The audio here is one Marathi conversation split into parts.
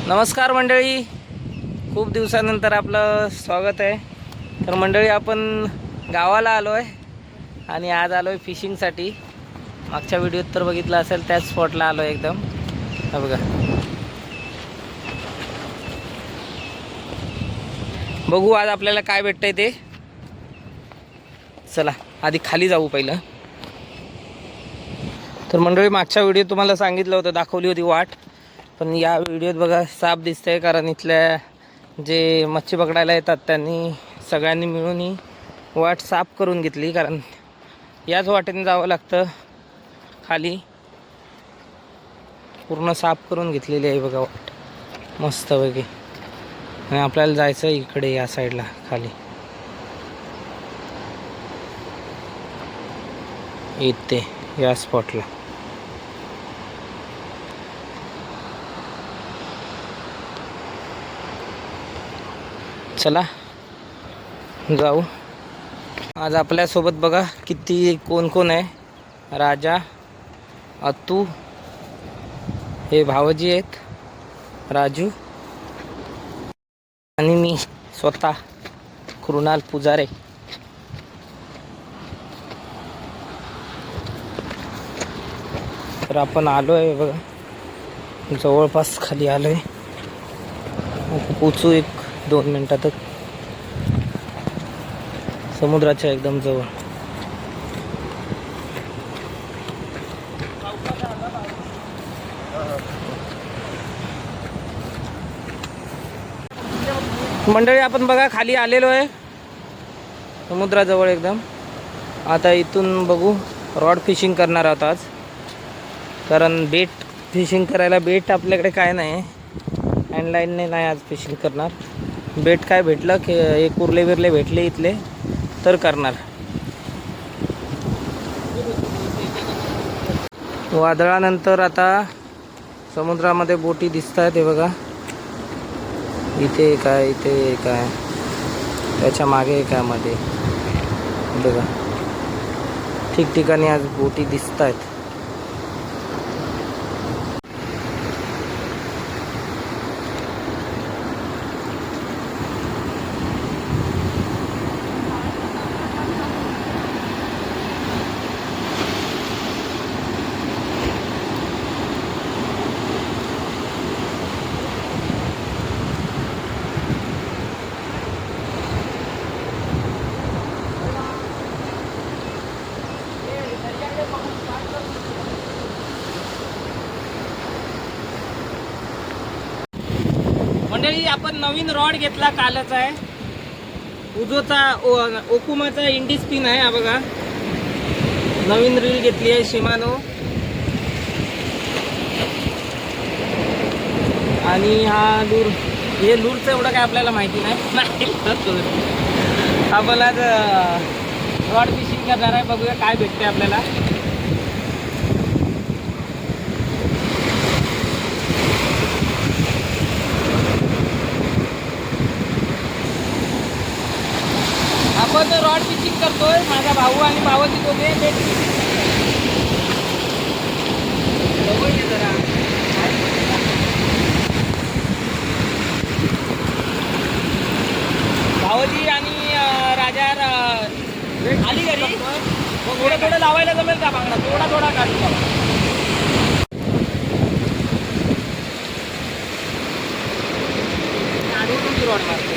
नमस्कार मंडळी, खूप दिवसानंतर आपलं स्वागत आहे. तर मंडळी, आपण गावाला आलो आहे आणि आज आलो आहे फिशिंगसाठी. मागच्या व्हिडिओत तर बघितलं असेल, त्याच स्पॉटला आलो आहे एकदम. हा बघा, बघू आज आपल्याला काय भेटतंय ते. चला आधी खाली जाऊ पहिलं. तर मंडळी, मागच्या व्हिडिओत तुम्हाला सांगितलं होतं, दाखवली होती वाट, पण या व्हिडिओत बघा साप दिसतंय. कारण इथल्या जे मच्छी पकडायला येतात त्यांनी सगळ्यांनी मिळून ही वाट साफ करून घेतली. कारण याच वाटेने जावं लागतं खाली. पूर्ण साफ करून घेतलेली आहे बघा वाट, मस्तपैकी. आणि आपल्याला जायचं इकडे या साईडला खाली, इथे या स्पॉटला. चला जाऊ. आज आपल्यासोबत बघा किती कोण कोण आहे. राजा, अत्तू, हे भावजी आहेत, राजू आणि मी स्वतः कृणाल पुजारे. तर आपण आलो आहे बघा, जवळपास खाली आलो आहे. पोचू 1-2 मिनिटातच समुद्राच्या एकदम जवळ. मंडळी, आपण बघा खाली आलेलो आहे समुद्राजवळ एकदम. आता इथून बघू, रॉड फिशिंग करणार आहोत आज. कारण बेट फिशिंग करायला बेट आपल्याकडे काय नाही, हँडलाईनने नाही आज फिशिंग करणार. बेट काय भेटलं की एक उरले बिरले भेटले इथले तर करणार. वादळानंतर आता समुद्रामध्ये बोटी दिसत आहेत, हे बघा. इथे काय, इथे काय, त्याच्या मागे काय मध्ये बघा, ठिकठिकाणी आज बोटी दिसत आहेत. मंडळी, आपण नवीन रॉड घेतला कालच आहे. उजोचा ओकुमाचा इंडी स्पिन आहे, हा बघा. नवीन रील घेतली आहे शिमानो. आणि हा लूर, हे लूरचं एवढं काय आपल्याला माहिती नाही. आपण आज रॉड फिशिंग करणार आहे, बघूया काय भेटते आपल्याला. आपण रॉड फिशिंग करतोय, माझा भाऊ आणि भावाची दोघे. जरा भावजी आणि राजा आली घरी. थोडं थोडं लावायला जमेल का बांगडा? थोडा थोडा काढू. रॉड मारतो.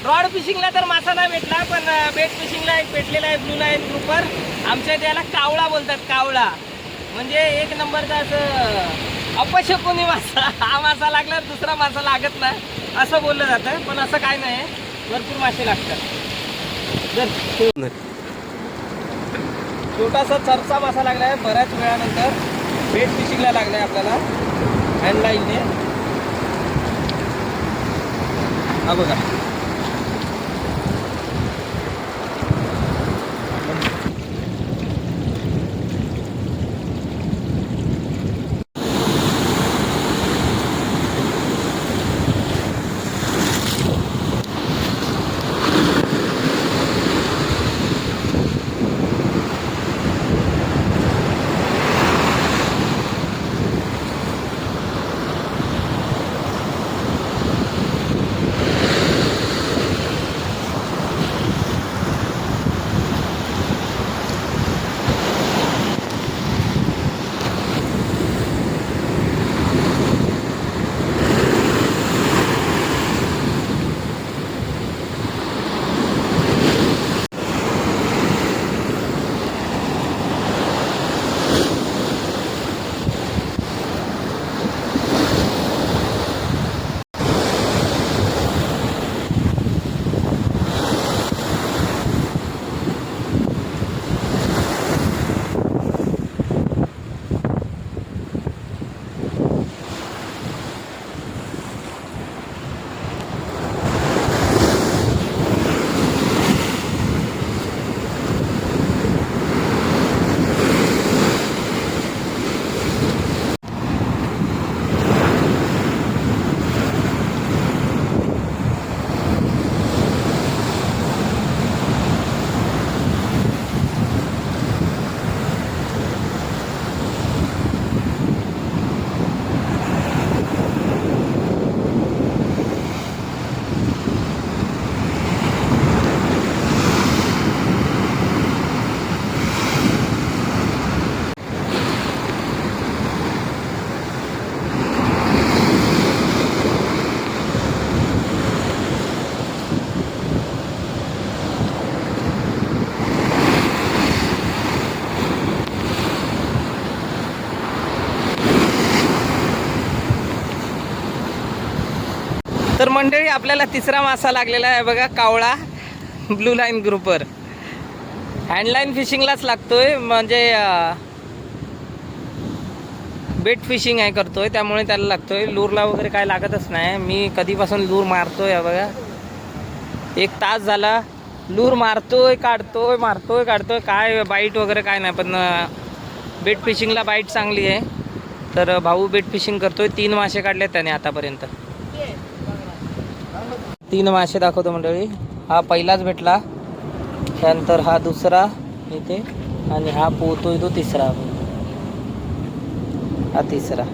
रॉड फिशिंगला तर मासा नाही भेटला, पण बेट फिशिंगला एक भेटलेला आहे ब्लू लाईन ग्रुपर. आमच्या त्याला कावळा बोलतात, कावळा. म्हणजे एक नंबरचा असं अपशकुनी मासा, हा मासा लागला दुसरा मासा लागत नाही असं बोललं जातं, पण असं काय नाही, भरपूर मासे लागतात. छोटासा चरचा मासा लागलाय बऱ्याच वेळानंतर, बेट फिशिंगला लागलाय आपल्याला हँडलाईनने. हा बघा, तर मंडळी आपल्याला तिसरा मासा लागलेला आहे बघा, कावळा ब्लू लाईन ग्रुपर. हँडलाईन फिशिंगलाच लागतोय, म्हणजे बेट फिशिंग आहे करतोय, त्यामुळे त्याला लागतोय. लूरला वगैरे काय लागतच नाही. मी कधीपासून लूर मारतोय बघा, 1 तास झाला लूर मारतोय काढतोय, काय बाईट वगैरे काय नाही. पण बेट फिशिंगला बाईट चांगली आहे. तर भाऊ बेट फिशिंग करतोय, 3 मासे काढले त्याने आतापर्यंत. 3 मासे दाखवतो मंडळी. हा पहिलाच भेटला, त्यानंतर हा दुसरा इथे, आणि हा पोहतोय तो तिसरा, हा तिसरा.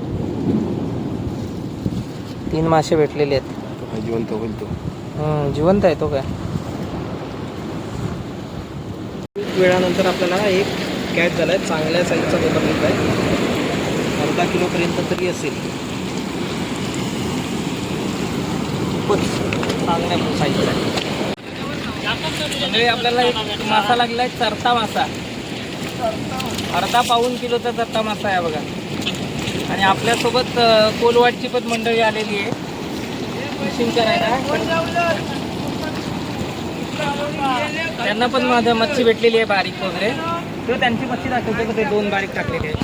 3 मासे भेटलेले आहेत. जिवंत होईल तो. जिवंत आहे तो काय. खूप वेळानंतर आपल्याला एक कॅच झालाय, चांगल्या साईजचा बोटा मिळत आहे, अर्धा किलोपर्यंत तरी असेल. खूपच चांगल्या साईजचा आहे. म्हणजे आपल्याला एक मासा लागलाय, चरता मासा, अर्धा पाऊण किलोचा चरता मासा आहे बघा. आणि आपल्यासोबत कोलवाडची पण मंडळी आलेली आहे फिशिंग करायला. त्यांना पण माझ्या मच्छी भेटलेली आहे बारीक वगैरे, तो त्यांची मच्छी दाखवतो का ते 2 बारीक टाकलेले आहे.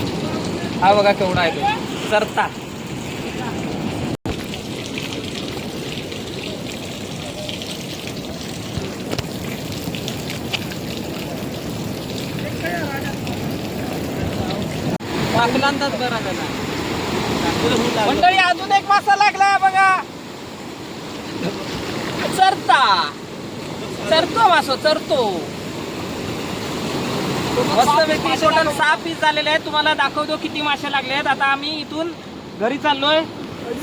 हा बघा केवढा आहे तो चरता. वाकलांचाच बरा झाला मंडळी. अजून एक मासा लागला बघा, चरतो मासो, चरतो मस्तपैकी. टोटल 6 पीस झालेले आहेत. तुम्हाला दाखवतो किती मासे लागले आहेत. आता आम्ही इथून घरी चाललोय.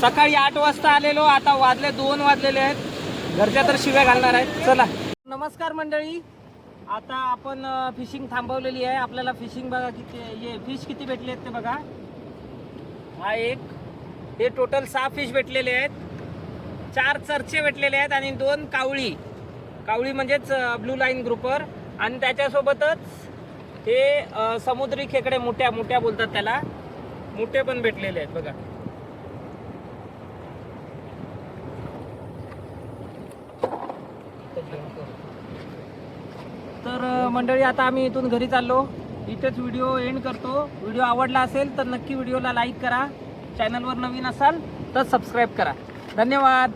सकाळी 8 वाजता आलेलो, आता वाजले 2 वाजलेले आहेत. घरच्या तर शिव्या घालणार आहेत. चला, नमस्कार मंडळी. आता आपण फिशिंग थांबवलेली आहे. आपल्याला फिशिंग बघा किती, फिश किती भेटले आहेत ते बघा. हा एक, हे टोटल 6 फिश भेटलेले आहेत. 4 चरचे भेटलेले आहेत आणि 2 कावळी. कावळी म्हणजेच ब्लू लाईन ग्रुपर. आणि त्याच्यासोबतच हे समुद्री खेकडे, मोठ्या मोठ्या बोलतात त्याला, मोठे पण भेटलेले आहेत बघा. मंडळी आता आम्ही इथून घरी चाललो. इथेच व्हिडिओ एंड करतो. व्हिडिओ आवडला असेल तर नक्की व्हिडिओला लाईक करा. चॅनलवर नवीन असाल तर सबस्क्राईब करा. धन्यवाद.